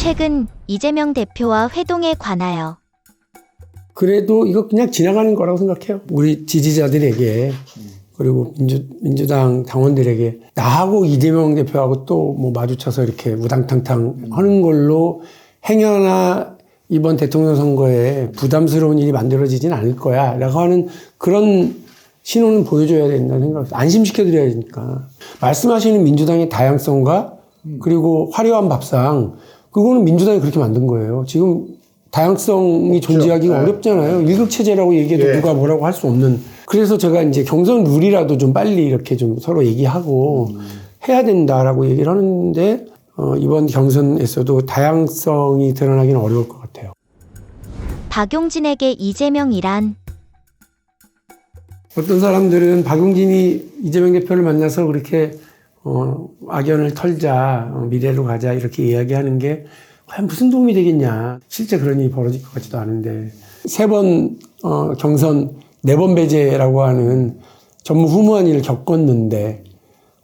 최근 이재명 대표와 회동에 관하여 그래도 이거 그냥 지나가는 거라고 생각해요. 우리 지지자들에게 그리고 민주당 당원들에게 나하고 이재명 대표하고 또 뭐 마주쳐서 이렇게 우당탕탕 하는 걸로 행여나 이번 대통령 선거에 부담스러운 일이 만들어지진 않을 거야 라고 하는 그런 신호는 보여줘야 된다는 생각을 안심시켜드려야 되니까. 말씀하시는 민주당의 다양성과 그리고 화려한 밥상, 그거는 민주당이 그렇게 만든 거예요. 지금 다양성이 존재하기가 네. 어렵잖아요. 일극체제라고 얘기해도 네. 누가 뭐라고 할 수 없는. 그래서 제가 이제 경선 룰이라도 좀 빨리 이렇게 좀 서로 얘기하고 해야 된다라고 얘기를 하는데, 이번 경선에서도 다양성이 드러나기는 어려울 것 같아요. 박용진에게 이재명이란 어떤 사람들은 박용진이 이재명 대표를 만나서 그렇게 악연을 털자, 미래로 가자 이렇게 이야기하는 게 과연 무슨 도움이 되겠냐. 실제 그런 일이 벌어질 것 같지도 않은데 3번 경선 4번 배제라고 하는 전무후무한 일을 겪었는데,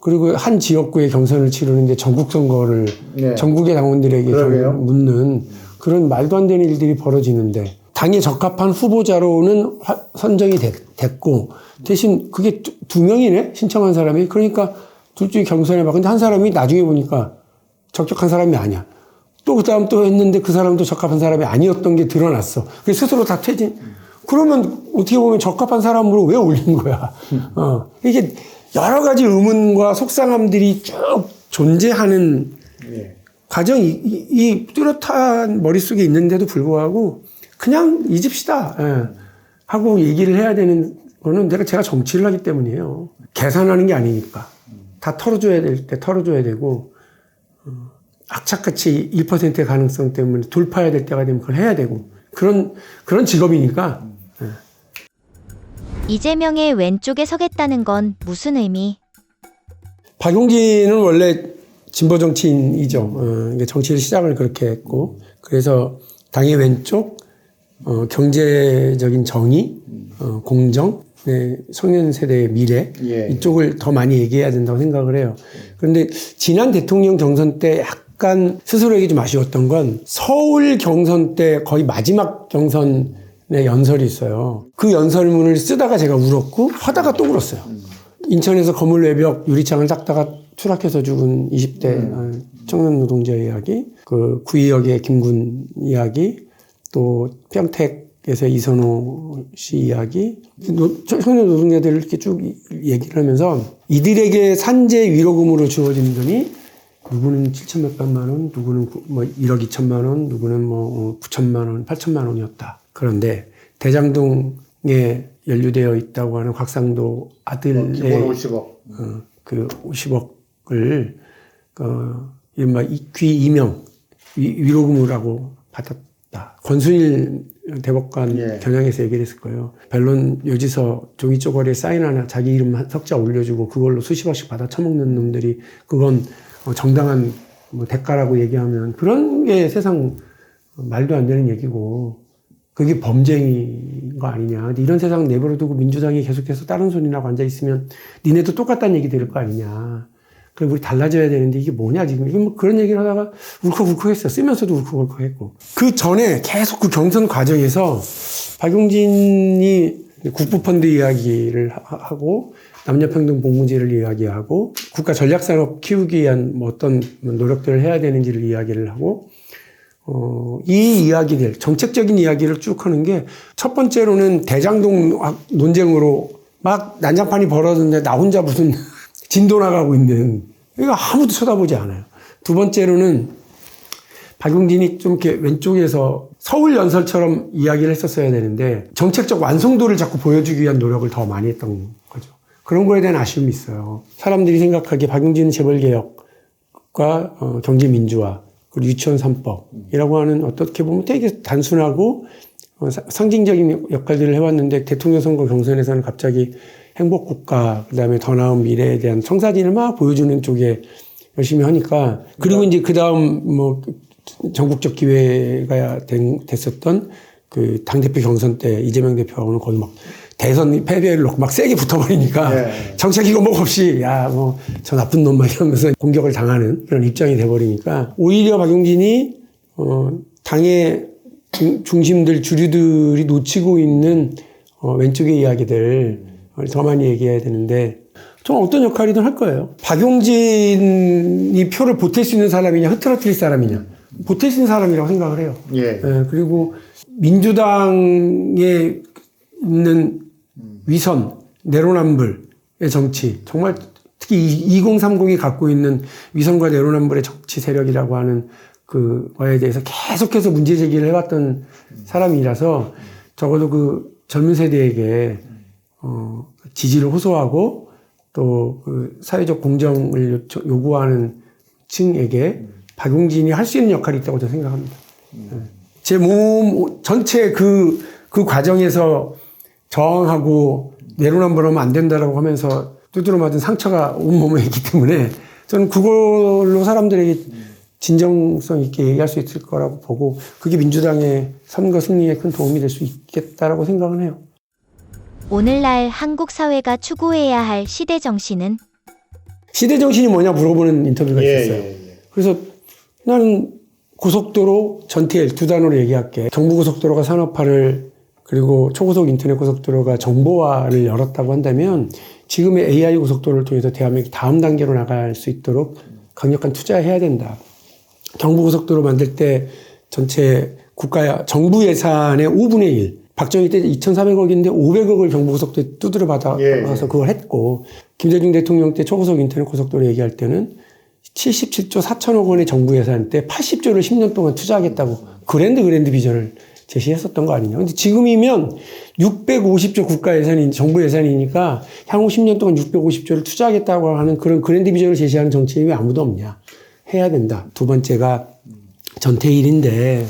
그리고 한 지역구의 경선을 치르는데 전국 선거를 네. 전국의 당원들에게 그러게요. 묻는 그런 말도 안 되는 일들이 벌어지는데, 당에 적합한 후보자로는 선정이 됐고, 대신 그게 2명이네? 신청한 사람이. 그러니까 둘 중에 경선해봐. 근데 한 사람이 나중에 보니까 적격한 사람이 아니야. 또 그 다음 또 했는데 그 사람도 적합한 사람이 아니었던 게 드러났어. 그래서 스스로 다 퇴진. 그러면 어떻게 보면 적합한 사람으로 왜 올린 거야? 이게 여러 가지 의문과 속상함들이 쭉 존재하는 네. 과정이 이 뚜렷한 머릿속에 있는데도 불구하고 그냥 잊읍시다. 예. 하고 얘기를 해야 되는 거는 제가 정치를 하기 때문이에요. 계산하는 게 아니니까. 다 털어줘야 될 때 털어줘야 되고, 악착같이 1%의 가능성 때문에 돌파해야 될 때가 되면 그걸 해야 되고, 그런 직업이니까. 예. 이재명의 왼쪽에 서겠다는 건 무슨 의미? 박용진은 원래 진보 정치인이죠. 이게 정치를 시작을 그렇게 했고, 그래서 당의 왼쪽, 경제적인 정의, 공정, 네, 청년 세대의 미래, 예. 이쪽을 더 많이 얘기해야 된다고 생각을 해요. 그런데 지난 대통령 경선 때 약간 스스로에게 좀 아쉬웠던 건 서울 경선 때 거의 마지막 경선의 연설이 있어요. 그 연설문을 쓰다가 제가 울었고 하다가 또 울었어요. 인천에서 건물 외벽 유리창을 닦다가 추락해서 죽은 20대 청년 노동자 이야기, 그 구의역의 김군 이야기, 또 평택에서 이선호 씨 이야기, 청년 노동자들을 이렇게 쭉 얘기를 하면서 이들에게 산재 위로금으로 주어진 돈이 누구는 7천몇백만 원, 누구는 뭐 1억 2천만 원, 누구는 뭐 9천만 원, 8천만 원이었다. 그런데 대장동에 연루되어 있다고 하는 곽상도 아들의 기본 50억. 그 50억을 이른바 귀 이명 위로금이라고 받았다. 권순일 대법관 예. 겨냥해서 얘기를 했을 거예요. 변론 요지서 종이 쪼가리에 사인 하나 자기 이름 한 석자 올려주고 그걸로 수십억씩 받아 처먹는 놈들이 그건 정당한 뭐 대가라고 얘기하면 그런 게 세상 말도 안 되는 얘기고 그게 범죄인 거 아니냐. 근데 이런 세상 내버려 두고 민주당이 계속해서 다른 소리나고 앉아있으면 니네도 똑같다는 얘기 들을 거 아니냐. 그럼 우리 달라져야 되는데 이게 뭐냐 지금. 이게 뭐 그런 얘기를 하다가 울컥울컥했어요. 쓰면서도 울컥울컥했고. 그 전에 계속 그 경선 과정에서 박용진이 국부펀드 이야기를 하고 남녀평등 복무제를 이야기하고 국가 전략산업 키우기 위한 뭐 어떤 노력들을 해야 되는지를 이야기를 하고 이 이야기들, 정책적인 이야기를 쭉 하는 게 첫 번째로는 대장동 논쟁으로 막 난장판이 벌어졌는데 나 혼자 무슨 진도 나가고 있는, 이거 아무도 쳐다보지 않아요. 두 번째로는 박용진이 좀 이렇게 왼쪽에서 서울 연설처럼 이야기를 했었어야 되는데 정책적 완성도를 자꾸 보여주기 위한 노력을 더 많이 했던 거죠. 그런 거에 대한 아쉬움이 있어요. 사람들이 생각하기에 박용진 재벌개혁과 경제민주화, 그리고 유치원 3법이라고 하는 어떻게 보면 되게 단순하고 상징적인 역할들을 해왔는데 대통령 선거 경선에서는 갑자기 행복국가, 그 다음에 더 나은 미래에 대한 청사진을 막 보여주는 쪽에 열심히 하니까, 그리고 이제 그 다음 뭐 전국적 기회가 됐었던 그 당대표 경선 때 이재명 대표하고는 거의 막 대선 패배를 놓고 막 세게 붙어버리니까 네. 정책 이거 뭐 없이 야 뭐 저 나쁜 놈 막 이러면서 공격을 당하는 그런 입장이 돼버리니까 오히려 박용진이 당의 중심들, 주류들이 놓치고 있는 왼쪽의 이야기들 더 많이 얘기해야 되는데 좀 어떤 역할이든 할 거예요. 박용진이 표를 보탤 수 있는 사람이냐, 흐트러뜨릴 사람이냐. 보탤 수 있는 사람이라고 생각을 해요. 예. 그리고 민주당에 있는 위선, 내로남불의 정치, 정말 특히 2030이 갖고 있는 위선과 내로남불의 정치 세력이라고 하는 그거에 대해서 계속해서 문제 제기를 해왔던 사람이라서 적어도 그 젊은 세대에게 지지를 호소하고 또 그 사회적 공정을 요구하는 층에게 박용진이 할 수 있는 역할이 있다고 저는 생각합니다. 제 몸 전체 그 과정에서 저항하고 내로남불하면 안 된다라고 하면서 두드러 맞은 상처가 온몸에 있기 때문에 저는 그걸로 사람들에게 진정성 있게 얘기할 수 있을 거라고 보고 그게 민주당의 선거 승리에 큰 도움이 될 수 있겠다라고 생각은 해요. 오늘날 한국 사회가 추구해야 할 시대 정신은? 시대 정신이 뭐냐 물어보는 인터뷰가 있었어요. 그래서 나는 고속도로, 전태일 두 단어로 얘기할게. 정부고속도로가 산업화를 그리고 초고속 인터넷 고속도로가 정보화를 열었다고 한다면 지금의 AI 고속도로를 통해서 대한민국이 다음 단계로 나갈 수 있도록 강력한 투자해야 된다. 경부고속도로 만들 때 전체 정부 예산의 5분의 1. 박정희 때 2,400억인데 500억을 경부고속도로에 두드려 받아서 그걸 했고 김대중 대통령 때 초고속 인터넷 고속도로 얘기할 때는 77조 4천억 원의 정부 예산 때 80조를 10년 동안 투자하겠다고 그랜드 비전을 제시했었던 거 아니냐. 근데 지금이면 650조 국가 예산이, 정부 예산이니까 향후 10년 동안 650조를 투자하겠다고 하는 그런 그랜드 비전을 제시하는 정치인이 왜 아무도 없냐. 해야 된다. 두 번째가 전태일인데,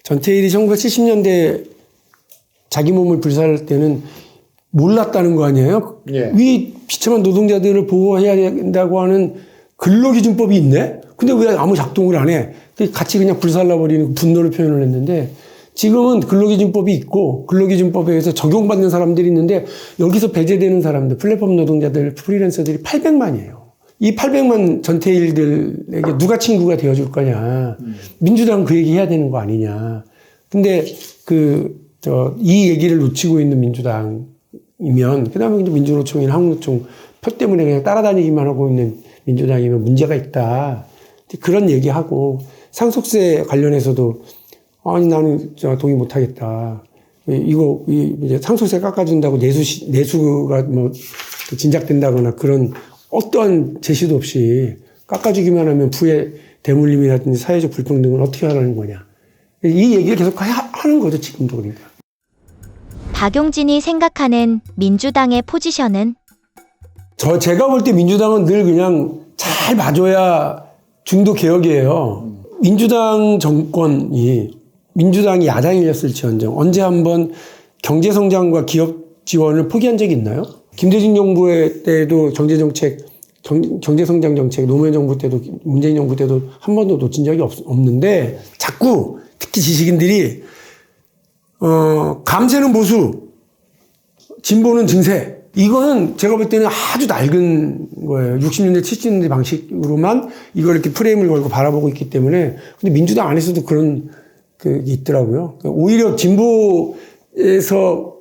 전태일이 1970년대 자기 몸을 불살할 때는 몰랐다는 거 아니에요? 예. 위 비참한 노동자들을 보호해야 된다고 하는 근로기준법이 있네? 근데 왜 아무 작동을 안 해? 같이 그냥 불살라버리는 분노를 표현을 했는데 지금은 근로기준법이 있고 근로기준법에 의해서 적용받는 사람들이 있는데 여기서 배제되는 사람들, 플랫폼 노동자들, 프리랜서들이 800만이에요. 이 800만 전태일들에게 누가 친구가 되어줄 거냐. 민주당은 그 얘기 해야 되는 거 아니냐. 근데 이 얘기를 놓치고 있는 민주당이면, 그 다음에 민주노총이나 한국노총 표 때문에 그냥 따라다니기만 하고 있는 민주당이면 문제가 있다. 그런 얘기하고, 상속세 관련해서도, 아니, 나는 동의 못 하겠다. 이제 상속세 깎아준다고 내수가 뭐, 진작된다거나 그런 어떠한 제시도 없이 깎아주기만 하면 부의 대물림이라든지 사회적 불평등을 어떻게 하라는 거냐. 이 얘기를 계속 하는 거죠, 지금도 그러니까. 박용진이 생각하는 민주당의 포지션은? 제가 볼 때 민주당은 늘 그냥 잘 봐줘야 중도 개혁이에요. 민주당 정권이, 민주당이 야당이었을지언정 언제 한번 경제성장과 기업 지원을 포기한 적이 있나요? 김대중 정부 때도 경제성장 정책, 노무현 정부 때도, 문재인 정부 때도 한 번도 놓친 적이 없는데, 자꾸, 특히 지식인들이, 감세는 보수, 진보는 증세. 이거는 제가 볼 때는 아주 낡은 거예요. 60년대, 70년대 방식으로만 이걸 이렇게 프레임을 걸고 바라보고 있기 때문에. 근데 민주당 안에서도 그런 게 있더라고요. 오히려 진보에서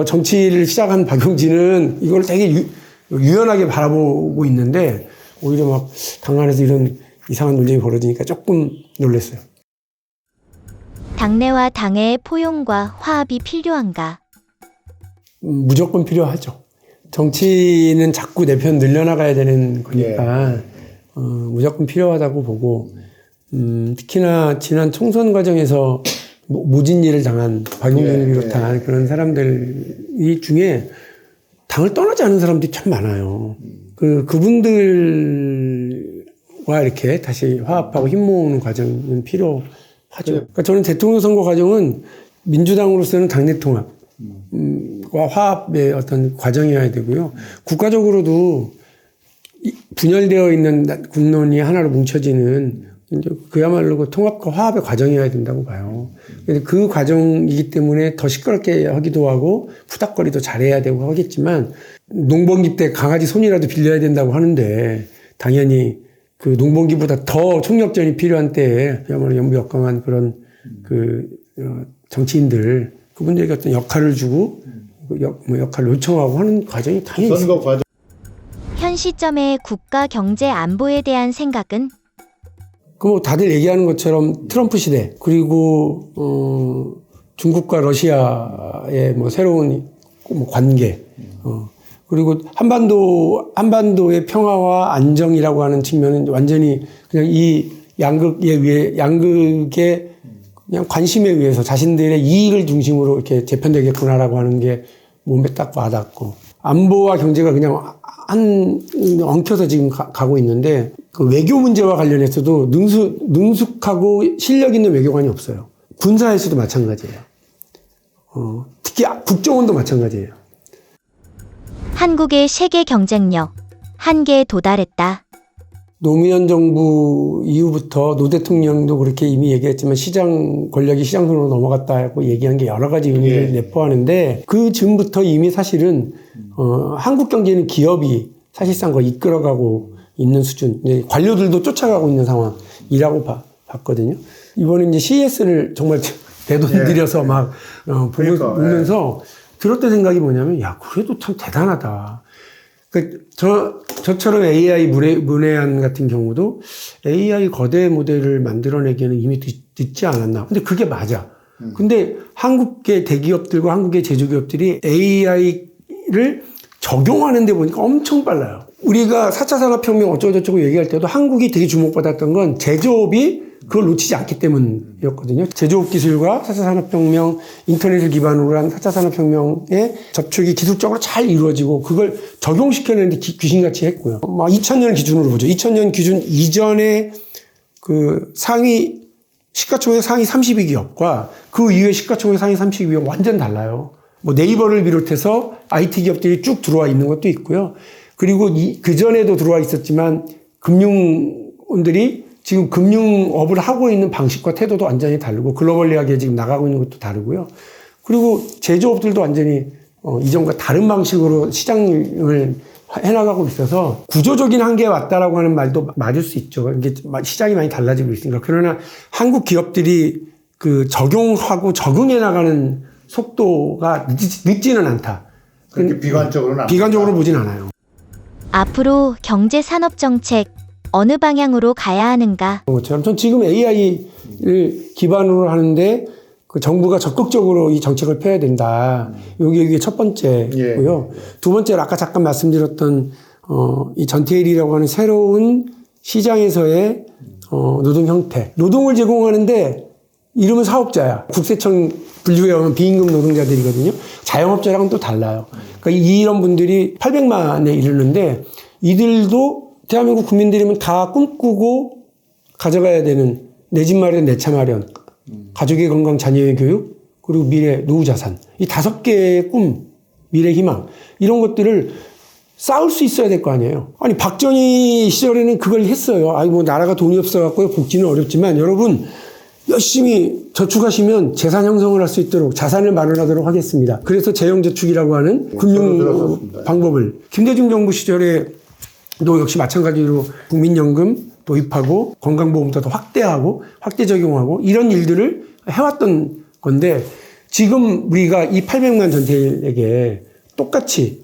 정치를 시작한 박용진은 이걸 되게 유연하게 바라보고 있는데 오히려 막 당 안에서 이런 이상한 논쟁이 벌어지니까 조금 놀랐어요. 당내와 당의 포용과 화합이 필요한가? 무조건 필요하죠. 정치는 자꾸 내 편 늘려나가야 되는 거니까 무조건 필요하다고 보고 특히나 지난 총선 과정에서 모진 일을 당한 박용진을 비롯한 그런 사람들 중에 당을 떠나지 않은 사람들이 참 많아요. 그분들과 이렇게 다시 화합하고 힘 모으는 과정은 필요하죠. 그러니까 저는 대통령 선거 과정은 민주당으로서는 당내 통합과 화합의 어떤 과정이어야 되고요. 국가적으로도 분열되어 있는 국론이 하나로 뭉쳐지는 그야말로 그 통합과 화합의 과정이어야 된다고 봐요. 그 과정이기 때문에 더 시끄럽게 하기도 하고 푸닥거리도 잘해야 되고 하겠지만 농번기 때 강아지 손이라도 빌려야 된다고 하는데 당연히 그 농번기보다 더 총력전이 필요한 때에 그야말로 연부역강한 그런 정치인들 그분들에게 어떤 역할을 주고 역할을 요청하고 하는 과정이 당연히 선거 과정. 현 시점의 국가 경제 안보에 대한 생각은 뭐 다들 얘기하는 것처럼 트럼프 시대 그리고 중국과 러시아의 뭐 새로운 뭐 관계 그리고 한반도의 평화와 안정이라고 하는 측면은 완전히 그냥 이 양극의 그냥 관심에 의해서 자신들의 이익을 중심으로 이렇게 재편되겠구나라고 하는 게 몸에 딱 와닿고 안보와 경제가 그냥 엉켜서 지금 가고 있는데 그 외교 문제와 관련해서도 능숙하고 실력 있는 외교관이 없어요. 군사에서도 마찬가지예요. 특히 국정원도 마찬가지예요. 한국의 세계 경쟁력 한계에 도달했다. 노무현 정부 이후부터 노 대통령도 그렇게 이미 얘기했지만 권력이 시장 손으로 넘어갔다고 얘기한 게 여러 가지 의미를 내포하는데 그 즈음부터 이미 사실은 한국 경제는 기업이 사실상 그걸 이끌어가고 있는 수준, 관료들도 쫓아가고 있는 상황이라고 봤거든요. 이번에 이제 CES를 정말 내 돈 들여서 막 보면서 들었던 생각이 뭐냐면 야 그래도 참 대단하다. 저처럼 AI 문해안 같은 경우도 AI 거대 모델을 만들어내기에는 이미 늦지 않았나. 근데 그게 맞아. 근데 한국의 대기업들과 한국의 제조기업들이 AI를 적용하는 데 보니까 엄청 빨라요. 우리가 4차 산업혁명 어쩌고저쩌고 얘기할 때도 한국이 되게 주목받았던 건 제조업이 그걸 놓치지 않기 때문이었거든요. 제조업 기술과 4차 산업혁명, 인터넷을 기반으로 한 4차 산업혁명의 접촉이 기술적으로 잘 이루어지고 그걸 적용시켜내는데 귀신같이 했고요. 2000년 기준으로 보죠. 2000년 기준 이전에 그 시가총액 상위 32기업과 그 이후에 시가총액 상위 32기업 완전 달라요. 뭐 네이버를 비롯해서 IT 기업들이 쭉 들어와 있는 것도 있고요. 그리고 그전에도 들어와 있었지만 금융원들이 지금 금융업을 하고 있는 방식과 태도도 완전히 다르고 글로벌리하게 지금 나가고 있는 것도 다르고요. 그리고 제조업들도 완전히 이전과 다른 방식으로 시장을 해나가고 있어서 구조적인 한계에 왔다라고 하는 말도 맞을 수 있죠. 이게 시장이 많이 달라지고 있으니까. 그러나 한국 기업들이 그 적용하고 적응해 나가는 속도가 늦지는 않다. 그렇게 비관적으로는 비관적으로 보진 않아요. 앞으로 경제 산업 정책 어느 방향으로 가야 하는가? 전 지금 AI를 기반으로 하는데 그 정부가 적극적으로 이 정책을 펴야 된다. 이게 첫 번째고요. 두 번째로 아까 잠깐 말씀드렸던 이 전태일이라고 하는 새로운 시장에서의 노동 형태. 노동을 제공하는데 이름은 사업자야. 국세청 분류에 오면 비임금 노동자들이거든요. 자영업자랑은 또 달라요. 그러니까 이런 분들이 800만에 이르는데 이들도 대한민국 국민들이면 다 꿈꾸고 가져가야 되는 내 집 마련, 내 차 마련, 가족의 건강, 자녀의 교육, 그리고 미래, 노후 자산. 이 5개의 꿈, 미래 희망. 이런 것들을 쌓을 수 있어야 될 거 아니에요. 아니, 박정희 시절에는 그걸 했어요. 뭐 나라가 돈이 없어갖고 복지는 어렵지만 여러분, 열심히 저축하시면 재산 형성을 할 수 있도록 자산을 마련하도록 하겠습니다. 그래서 재형저축이라고 하는 금융 방법을 김대중 정부 시절에도 역시 마찬가지로 국민연금 도입하고 건강보험도 더 확대하고 확대 적용하고 이런 일들을 해왔던 건데 지금 우리가 이 800만 전태일에게 똑같이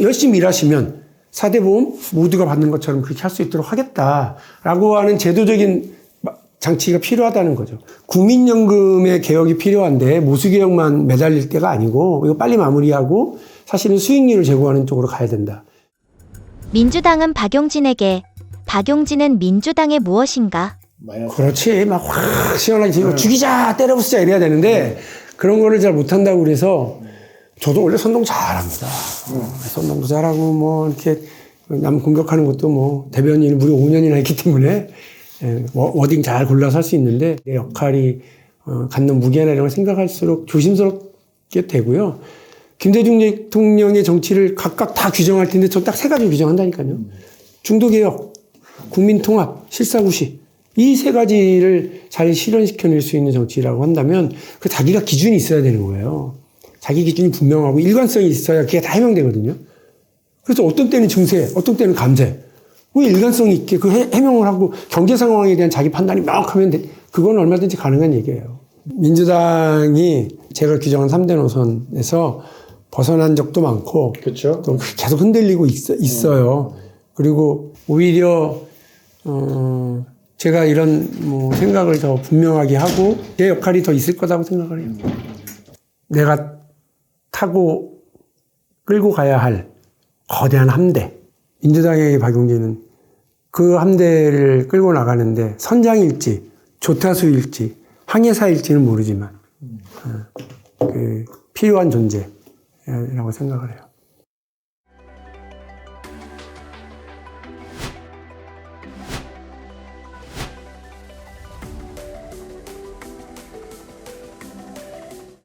열심히 일하시면 4대 보험 모두가 받는 것처럼 그렇게 할 수 있도록 하겠다라고 하는 제도적인 장치가 필요하다는 거죠. 국민연금의 개혁이 필요한데 모수개혁만 매달릴 때가 아니고 이거 빨리 마무리하고 사실은 수익률을 제고하는 쪽으로 가야 된다. 민주당은 박용진에게, 박용진은 민주당의 무엇인가? 그렇지. 막 확 시원하게 죽이자, 때려부수자 이래야 되는데 그런 거를 잘 못한다고 그래서 저도 원래 선동 잘합니다. 선동도 잘하고 뭐 이렇게 남 공격하는 것도 뭐 대변인을 무려 5년이나 했기 때문에 워딩 잘 골라서 할 수 있는데 내 역할이 갖는 무게나 이런 걸 생각할수록 조심스럽게 되고요. 김대중 대통령의 정치를 각각 다 규정할 텐데 저 딱 3가지 규정한다니까요. 중도개혁, 국민통합, 실사구시. 이 3가지를 잘 실현시켜낼 수 있는 정치라고 한다면 그 자기가 기준이 있어야 되는 거예요. 자기 기준이 분명하고 일관성이 있어야 그게 다 해명되거든요. 그래서 어떤 때는 증세, 어떤 때는 감세. 왜 일관성 있게 그 해명을 하고 경제 상황에 대한 자기 판단이 명확하면 그건 얼마든지 가능한 얘기예요. 민주당이 제가 규정한 3대 노선에서 벗어난 적도 많고 그렇죠. 또 계속 흔들리고 있어요. 그리고 오히려 제가 이런 뭐 생각을 더 분명하게 하고 제 역할이 더 있을 거라고 생각을 해요. 내가 타고 끌고 가야 할 거대한 함대. 민주당의 박용진은 그 함대를 끌고 나가는데 선장일지 조타수일지 항해사일지는 모르지만 그 필요한 존재라고 생각을 해요.